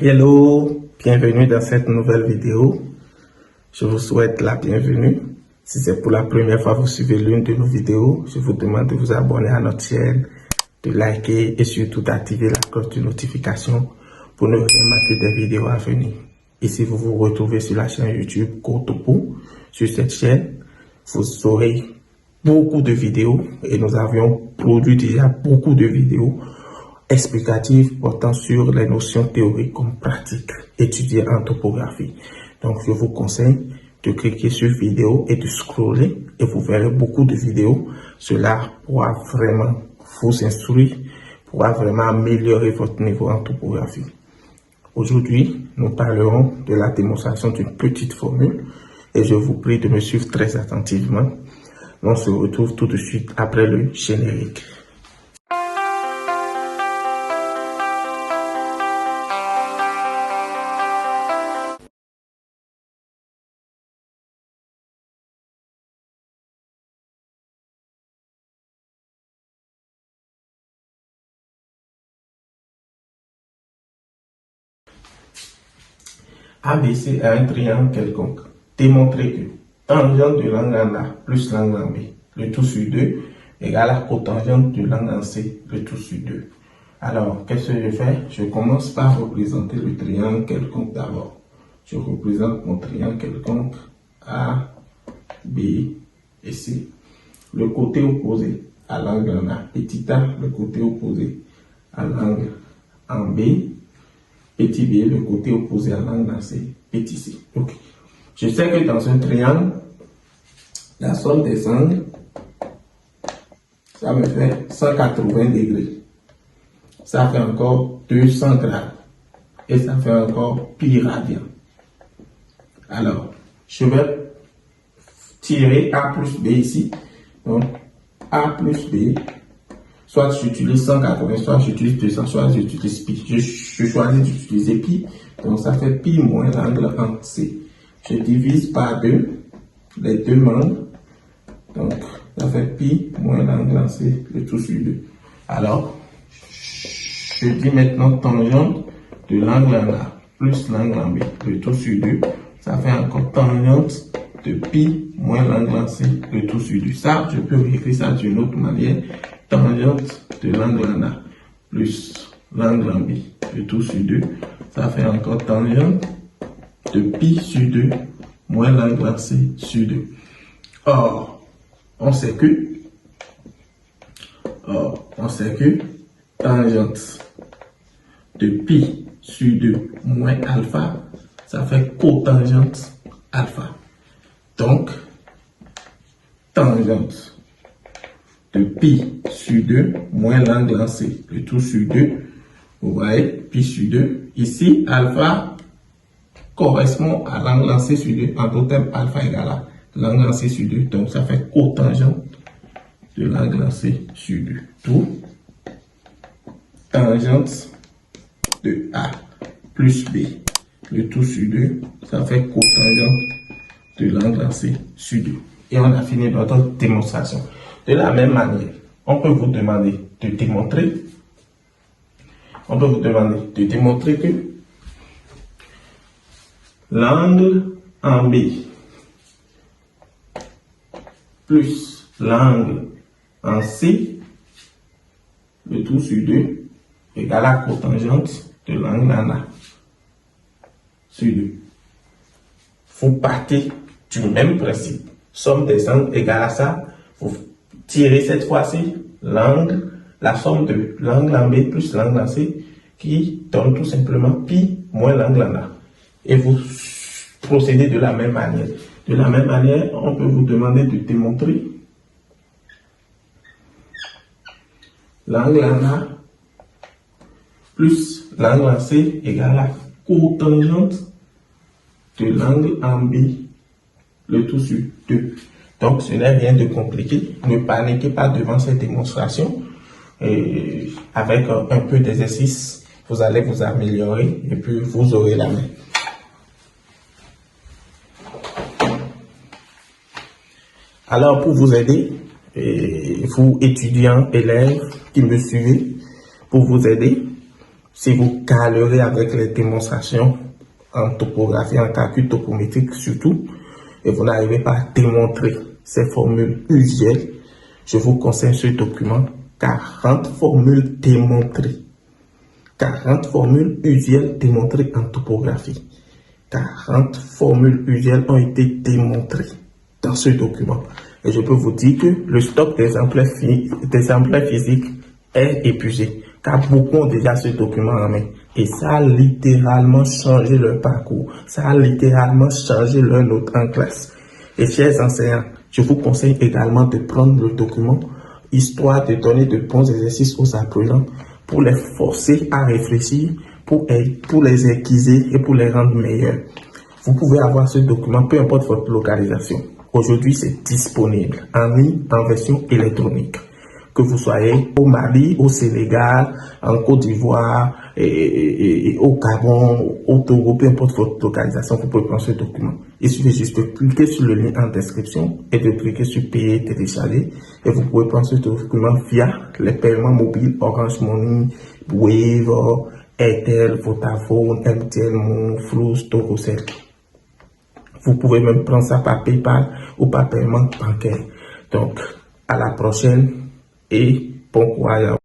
Hello, bienvenue dans cette nouvelle vidéo. Je vous souhaite la bienvenue. Si c'est pour la première fois que vous suivez l'une de nos vidéos, je vous demande de vous abonner à notre chaîne, de liker et surtout d'activer la cloche de notification pour ne rien manquer des vidéos à venir. Et si vous vous retrouvez sur la chaîne YouTube Cotopo, sur cette chaîne, vous aurez beaucoup de vidéos et nous avions produit déjà beaucoup de vidéos explicatives portant sur les notions théoriques comme pratiques étudiées en topographie. Donc, je vous conseille de cliquer sur vidéo et de scroller et vous verrez beaucoup de vidéos. Cela pourra vraiment vous instruire, pourra vraiment améliorer votre niveau en topographie. Aujourd'hui, nous parlerons de la démonstration d'une petite formule et je vous prie de me suivre très attentivement. On se retrouve tout de suite après le générique. ABC a un triangle quelconque. Démontrer que tangente de l'angle en A plus l'angle en B, le tout sur 2, égale à cotangente de l'angle en C, le tout sur 2. Alors, qu'est-ce que je fais? Je commence par représenter le triangle quelconque d'abord. Je représente mon triangle quelconque A, B et C. Le côté opposé à l'angle en A, petit a, le côté opposé à l'angle en B, petit b, le côté opposé à l'angle en C, petit c. Okay. Je sais que dans un triangle, la somme des angles, ça me fait 180 degrés. Ça fait encore 200 grades. Et ça fait encore pi radian. Alors, je vais tirer A plus B ici. Donc, A plus B. Soit j'utilise 180, soit j'utilise 200, soit j'utilise pi. Je choisis d'utiliser pi. Donc, ça fait pi moins l'angle en C. Je divise par 2 les deux membres. Donc, ça fait pi moins l'angle en C, le tout sur 2. Alors, je dis maintenant tangente de l'angle en A plus l'angle en B, le tout sur 2. Ça fait encore tangente de pi moins l'angle en C, le tout sur 2. Ça, je peux écrire ça d'une autre manière. Tangente de l'angle en A plus l'angle en B, le tout sur 2. Ça fait encore tangente de pi sur 2 moins l'angle en C sur 2. Or, on sait que tangente de pi sur 2 moins alpha, ça fait cotangente alpha. Donc, tangente de pi sur 2 moins l'angle en C, le tout sur 2, vous voyez, pi sur 2. Ici, alpha correspond à l'angle en C sur 2, en d'autres termes, alpha égale à l'angle en C sur 2, donc ça fait cotangente de l'angle en C sur 2. Tout tangente de A plus B, le tout sur 2, ça fait cotangente de l'angle en C sur 2. Et on a fini notre démonstration. De la même manière, on peut vous demander de démontrer, que l'angle en B plus l'angle en C, le tout sur 2, égale à cotangente de l'angle en A sur 2. Vous partez du même principe. Somme des angles égale à ça. Vous tirez cette fois-ci l'angle, la somme de l'angle en B plus l'angle en C qui donne tout simplement pi moins l'angle en A. Et vous procédez de la même manière. De la même manière, on peut vous demander de démontrer l'angle en A plus l'angle en C égale à cotangente de l'angle en B, le tout sur 2. Donc, ce n'est rien de compliqué. Ne paniquez pas devant cette démonstration. Et avec un peu d'exercice, vous allez vous améliorer et puis vous aurez la main. Alors, pour vous aider, vous étudiants, élèves qui me suivez, pour vous aider, Si vous calerez avec les démonstrations en topographie, en calcul topométrique surtout, et vous n'arrivez pas à démontrer ces formules usuelles, je vous conseille ce document 40 formules démontrées. 40 formules usuelles démontrées en topographie. 40 formules usuelles ont été démontrées dans ce document. Et je peux vous dire que le stock d'exemplaires physiques est épuisé, car beaucoup ont déjà ce document en main. Et ça a littéralement changé leur parcours. Ça a littéralement changé leur note en classe. Et chers enseignants, je vous conseille également de prendre le document, histoire de donner de bons exercices aux apprenants, pour les forcer à réfléchir, pour les aiguiser et pour les rendre meilleurs. Vous pouvez avoir ce document, peu importe votre localisation. Aujourd'hui, c'est disponible en ligne, en version électronique. Que vous soyez au Mali, au Sénégal, en Côte d'Ivoire, et au Gabon, au Togo, peu importe votre localisation, vous pouvez prendre ce document. Il suffit juste de cliquer sur le lien en description et de cliquer sur payer, télécharger. Et vous pouvez prendre ce document via les paiements mobiles, Orange Money, Wave, Airtel, Vodafone, MTN, Mon, Flux, Togocel. Vous pouvez même prendre ça par PayPal ou par paiement bancaire. Donc, à la prochaine et bon courage.